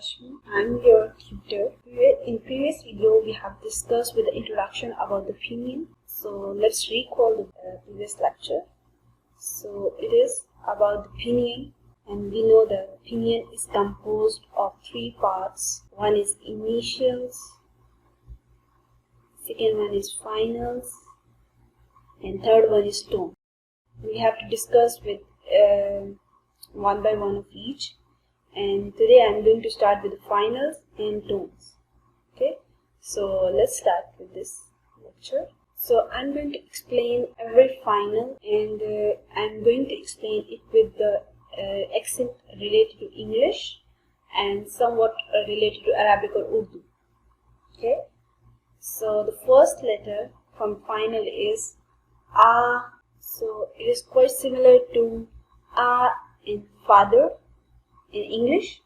Hashmi. I'm your tutor. In previous video, we have discussed with the introduction about the pinyin. So let's recall the previous lecture. So it is about the pinyin, and we know that pinyin is composed of three parts. One is initials, second one is finals, and third one is tone. We have to discuss with one by one of each. And today I'm going to start with the finals and tones. Okay, so let's start with this lecture. So I'm going to explain every final, and I'm going to explain it with the accent related to English and somewhat related to Arabic or Urdu. Okay, so the first letter from final is A. So it is quite similar to A in father in English,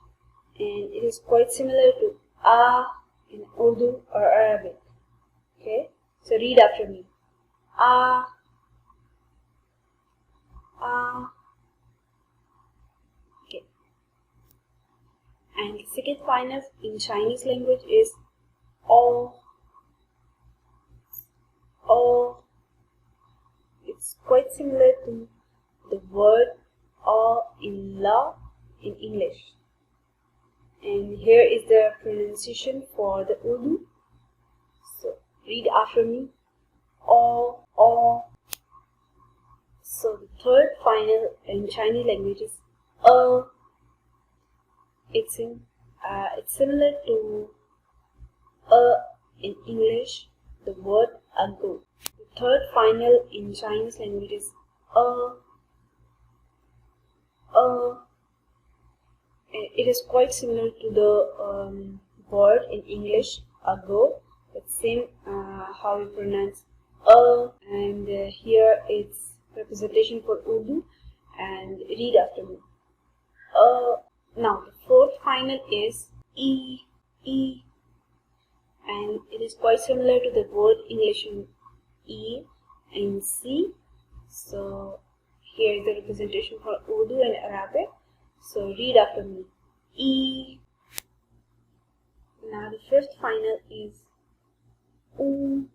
and it is quite similar to A in Urdu or Arabic. Okay, so read after me. A, A. Okay, and the second final in Chinese language is O, O. It's quite similar to the word O in la in English. And here is the pronunciation for the Urdu. So read after me. O, O. So the third final in Chinese language is A. It's similar to A in English, the word ago. The third final in Chinese language is A. A. It is quite similar to the word in English ago, but same how we pronounce and here it's representation for Urdu. And read after me. Now the fourth final is E, and it is quite similar to the word English in E and C. So here is the representation for Urdu and Arabic. So read after me. E. Now the fifth final is U.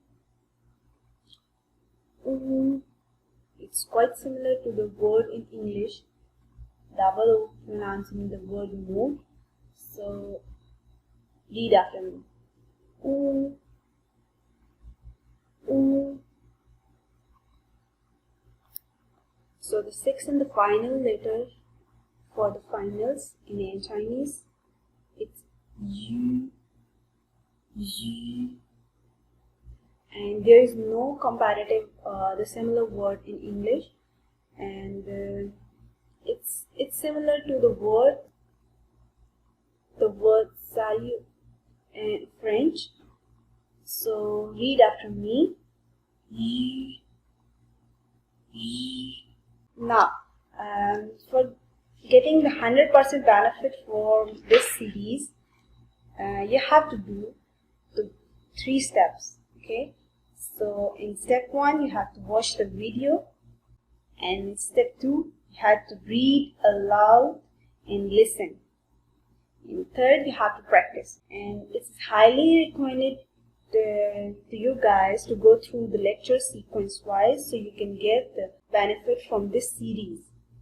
U. It's quite similar to the word in English, double O pronouncing the word mood. So read after me. U. U. So the sixth and the final letter for the finals in Chinese, it's U, and there is no comparative the similar word in English, and it's similar to the word salut in French. So read after me. U. Now for getting the 100% benefit for this series, you have to do the 3 steps. Okay, so in step 1 you have to watch the video, and in step 2 you have to read aloud and listen. In third you have to practice, and it's highly recommended to you guys to go through the lecture sequence wise so you can get the benefit from this series.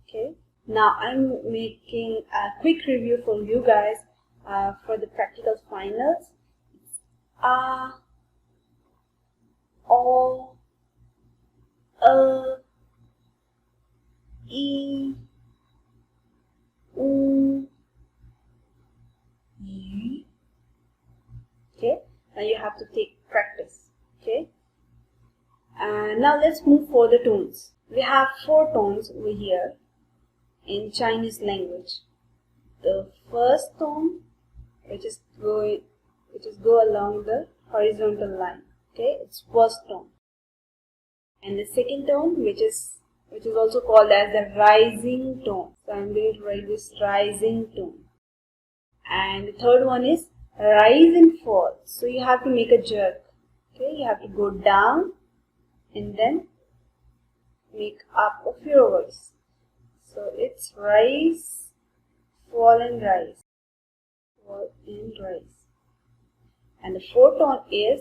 Okay, now I'm making a quick review for you guys for the practical finals. A, O, E, U, U. Okay, now you have to take practice. Okay, now let's move for the tones. We have 4 tones over here in Chinese language. The first tone, which is go along the horizontal line. Okay, it's first tone. And the second tone, which is also called as the rising tone. So I'm going to write this rising tone. And the third one is rise and fall. So you have to make a jerk. Okay, you have to go down and then make up of your voice. So it's rise, fall and rise. fall and rise. And the fourth tone is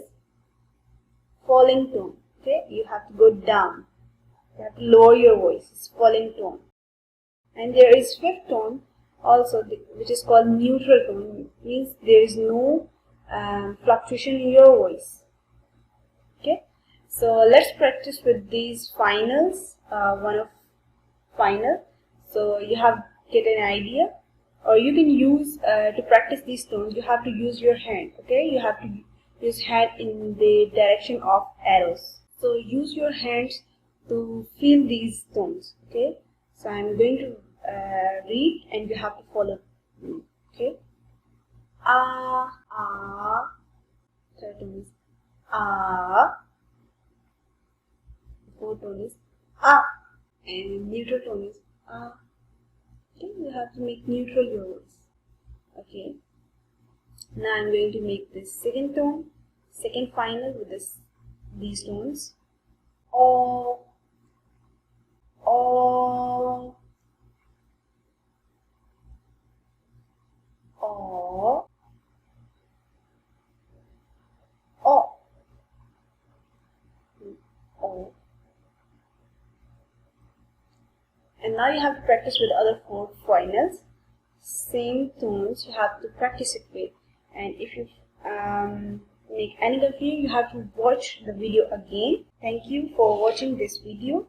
falling tone. Okay, you have to go down. You have to lower your voice. It's falling tone. And there is fifth tone also, which is called neutral tone. It means there is no fluctuation in your voice. Okay, so let's practice with these finals. One of final. So you have get an idea, or you can use to practice these tones. You have to use your hand. Okay, you have to use hand in the direction of arrows. So use your hands to feel these tones. Okay, so I'm going to read and you have to follow me. Okay, ah. Third tone is ah. Fourth tone is ah, and neutral tone is ah. Okay, you have to make neutral your voice. Okay, now I'm going to make this second tone, second final with these tones. O, o, o, o, o. And now you have to practice with other four finals. Same tones you have to practice it with. And if you make any confusion, you have to watch the video again. Thank you for watching this video.